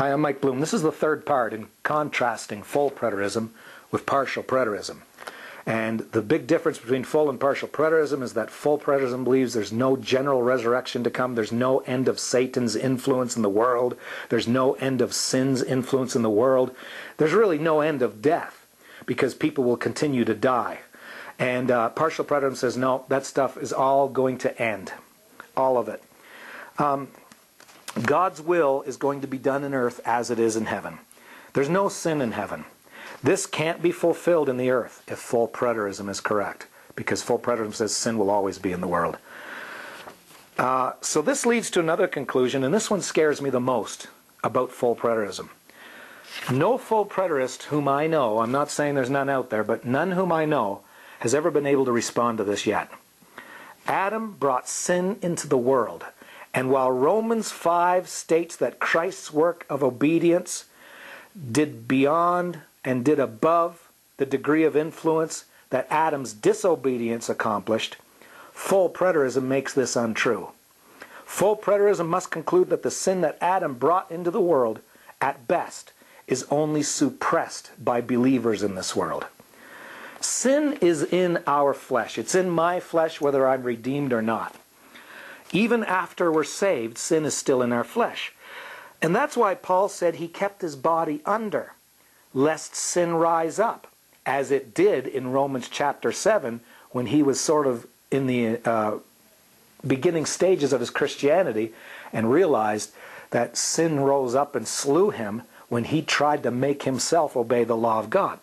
Hi, I'm Mike Blume. This is the third part in contrasting full preterism with partial preterism. And the big difference between full and partial preterism is that full preterism believes there's no general resurrection to come. There's no end of Satan's influence in the world. There's no end of sin's influence in the world. There's really no end of death because people will continue to die. And partial preterism says, no, that stuff is all going to end. All of it. God's will is going to be done in earth as it is in heaven. There's no sin in heaven. This can't be fulfilled in the earth if full preterism is correct, because full preterism says sin will always be in the world. So this leads to another conclusion, and this one scares me the most about full preterism. No full preterist whom I know, I'm not saying there's none out there, but none whom I know has ever been able to respond to this yet. Adam brought sin into the world. And while Romans 5 states that Christ's work of obedience did beyond and did above the degree of influence that Adam's disobedience accomplished, full preterism makes this untrue. Full preterism must conclude that the sin that Adam brought into the world, at best, is only suppressed by believers in this world. Sin is in our flesh. It's in my flesh whether I'm redeemed or not. Even after we're saved, sin is still in our flesh. And that's why Paul said he kept his body under, lest sin rise up, as it did in Romans chapter 7, when he was sort of in the beginning stages of his Christianity and realized that sin rose up and slew him when he tried to make himself obey the law of God.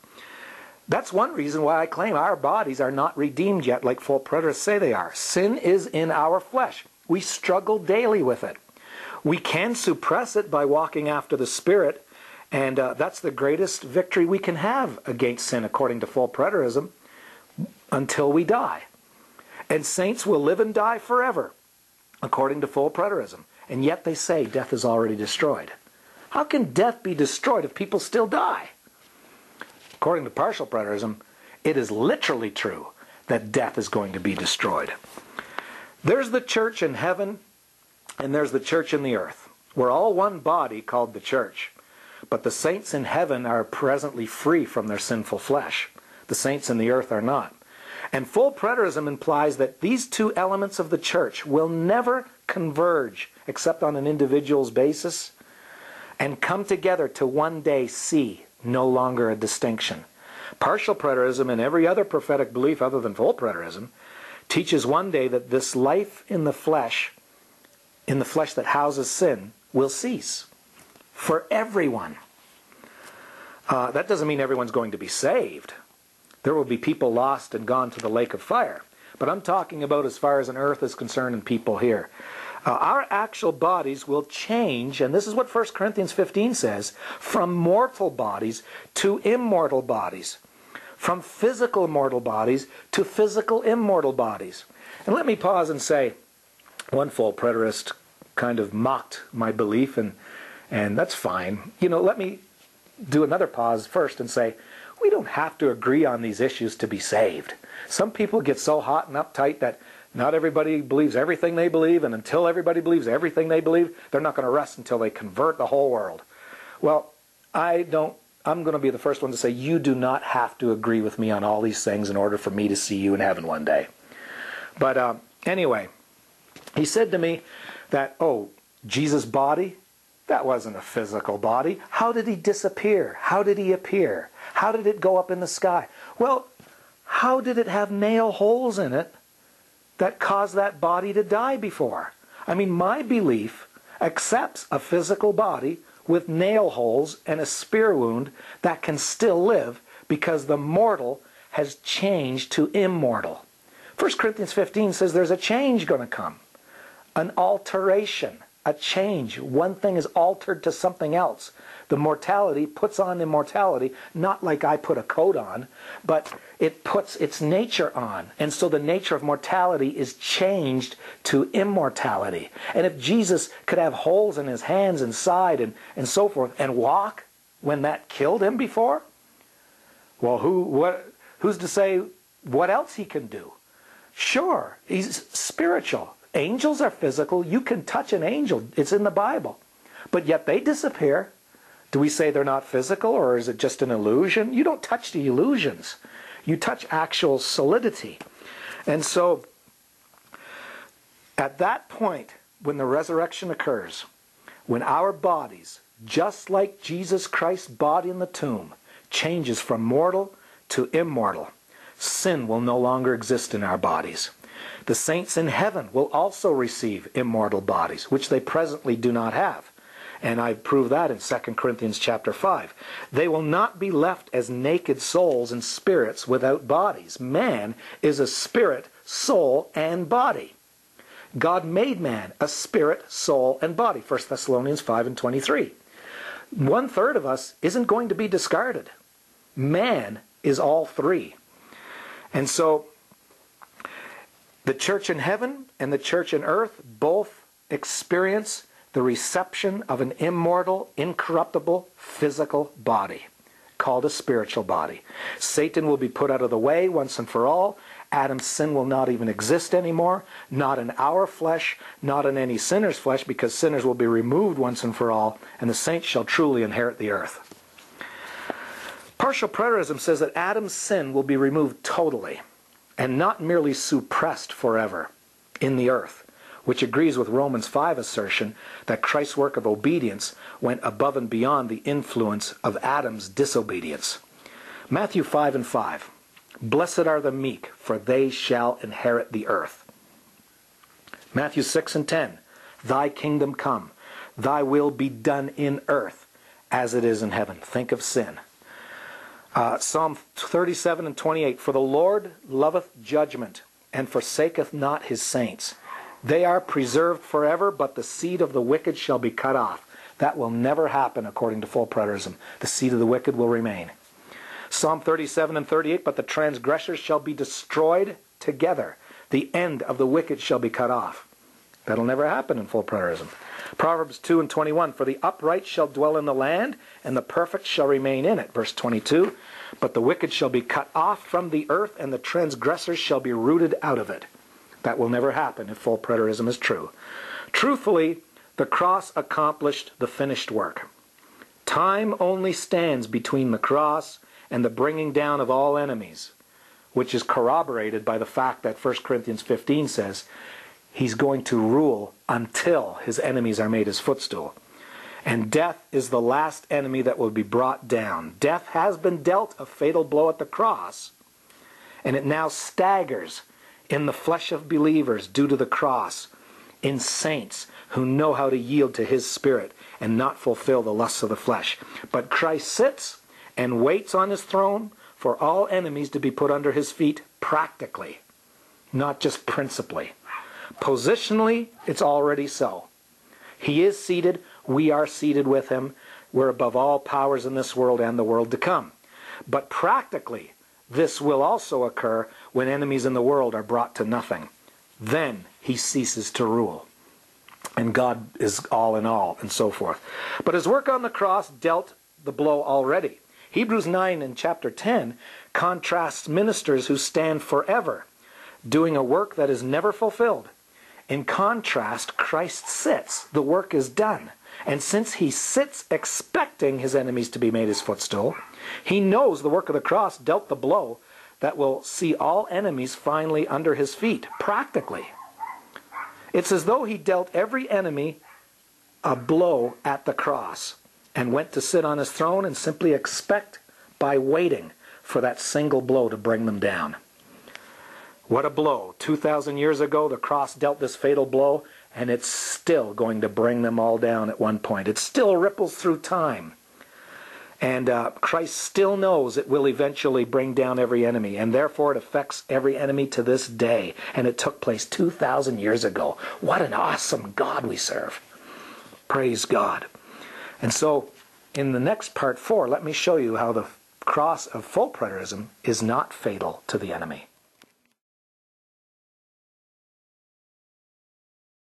That's one reason why I claim our bodies are not redeemed yet, like full preterists say they are. Sin is in our flesh. We struggle daily with it. We can suppress it by walking after the Spirit, and that's the greatest victory we can have against sin, according to full preterism, until we die. And saints will live and die forever, according to full preterism. And yet they say death is already destroyed. How can death be destroyed if people still die? According to partial preterism, it is literally true that death is going to be destroyed. There's the church in heaven, and there's the church in the earth. We're all one body called the church. But the saints in heaven are presently free from their sinful flesh. The saints in the earth are not. And full preterism implies that these two elements of the church will never converge except on an individual's basis and come together to one day see no longer a distinction. Partial preterism and every other prophetic belief other than full preterism teaches one day that this life in the flesh that houses sin, will cease for everyone. That doesn't mean everyone's going to be saved. There will be people lost and gone to the lake of fire. But I'm talking about as far as an earth is concerned and people here. Our actual bodies will change, and this is what 1 Corinthians 15 says, from mortal bodies to immortal bodies. From physical mortal bodies to physical immortal bodies. And let me pause and say, one full preterist kind of mocked my belief, and that's fine. You know, let me do another pause first and say, we don't have to agree on these issues to be saved. Some people get so hot and uptight that not everybody believes everything they believe, and until everybody believes everything they believe, they're not going to rest until they convert the whole world. Well, I'm going to be the first one to say you do not have to agree with me on all these things in order for me to see you in heaven one day. But anyway, he said to me that, oh, Jesus' body, that wasn't a physical body. How did he disappear? How did he appear? How did it go up in the sky? Well, how did it have nail holes in it that caused that body to die before? I mean, my belief accepts a physical body with nail holes and a spear wound that can still live because the mortal has changed to immortal. 1 Corinthians 15 says there's a change going to come. An alteration, a change. One thing is altered to something else. The mortality puts on immortality, not like I put a coat on, but it puts its nature on. And so the nature of mortality is changed to immortality. And if Jesus could have holes in his hands and side and so forth and walk when that killed him before, well, who's to say what else he can do? Sure, he's spiritual. Angels are physical. You can touch an angel. It's in the Bible. But yet they disappear. Do we say they're not physical, or is it just an illusion? You don't touch the illusions. You touch actual solidity. And so, at that point, when the resurrection occurs, when our bodies, just like Jesus Christ's body in the tomb, changes from mortal to immortal, sin will no longer exist in our bodies. The saints in heaven will also receive immortal bodies, which they presently do not have. And I prove that in 2 Corinthians chapter 5. They will not be left as naked souls and spirits without bodies. Man is a spirit, soul, and body. God made man a spirit, soul, and body. 1 Thessalonians 5:23. 1/3 of us isn't going to be discarded. Man is all three. And so, the church in heaven and the church in earth both experience the reception of an immortal, incorruptible, physical body, called a spiritual body. Satan will be put out of the way once and for all. Adam's sin will not even exist anymore, not in our flesh, not in any sinner's flesh, because sinners will be removed once and for all, and the saints shall truly inherit the earth. Partial preterism says that Adam's sin will be removed totally, and not merely suppressed forever in the earth, which agrees with Romans 5 assertion that Christ's work of obedience went above and beyond the influence of Adam's disobedience. Matthew 5:5. Blessed are the meek, for they shall inherit the earth. Matthew 6:10. Thy kingdom come, thy will be done in earth as it is in heaven. Think of sin. Psalm 37:28. For the Lord loveth judgment, and forsaketh not his saints. They are preserved forever, but the seed of the wicked shall be cut off. That will never happen according to full preterism. The seed of the wicked will remain. Psalm 37:38. But the transgressors shall be destroyed together. The end of the wicked shall be cut off. That'll never happen in full preterism. Proverbs 2:21. For the upright shall dwell in the land, and the perfect shall remain in it. Verse 22. But the wicked shall be cut off from the earth, and the transgressors shall be rooted out of it. That will never happen if full preterism is true. Truthfully, the cross accomplished the finished work. Time only stands between the cross and the bringing down of all enemies, which is corroborated by the fact that 1 Corinthians 15 says he's going to rule until his enemies are made his footstool. And death is the last enemy that will be brought down. Death has been dealt a fatal blow at the cross, and it now staggers in the flesh of believers due to the cross, in saints who know how to yield to his spirit and not fulfill the lusts of the flesh. But Christ sits and waits on his throne for all enemies to be put under his feet practically, not just principally. Positionally, it's already so. He is seated. We are seated with him. We're above all powers in this world and the world to come. But practically, this will also occur when enemies in the world are brought to nothing. Then he ceases to rule. And God is all in all, and so forth. But his work on the cross dealt the blow already. Hebrews 9 in chapter 10 contrasts ministers who stand forever, doing a work that is never fulfilled. In contrast, Christ sits. The work is done. And since he sits expecting his enemies to be made his footstool, he knows the work of the cross dealt the blow that will see all enemies finally under his feet, practically. It's as though he dealt every enemy a blow at the cross and went to sit on his throne and simply expect by waiting for that single blow to bring them down. What a blow. 2,000 years ago, the cross dealt this fatal blow, and it's still going to bring them all down at one point. It still ripples through time. And Christ still knows it will eventually bring down every enemy, and therefore it affects every enemy to this day. And it took place 2,000 years ago. What an awesome God we serve. Praise God. And so, in the next part 4, let me show you how the cross of full preterism is not fatal to the enemy.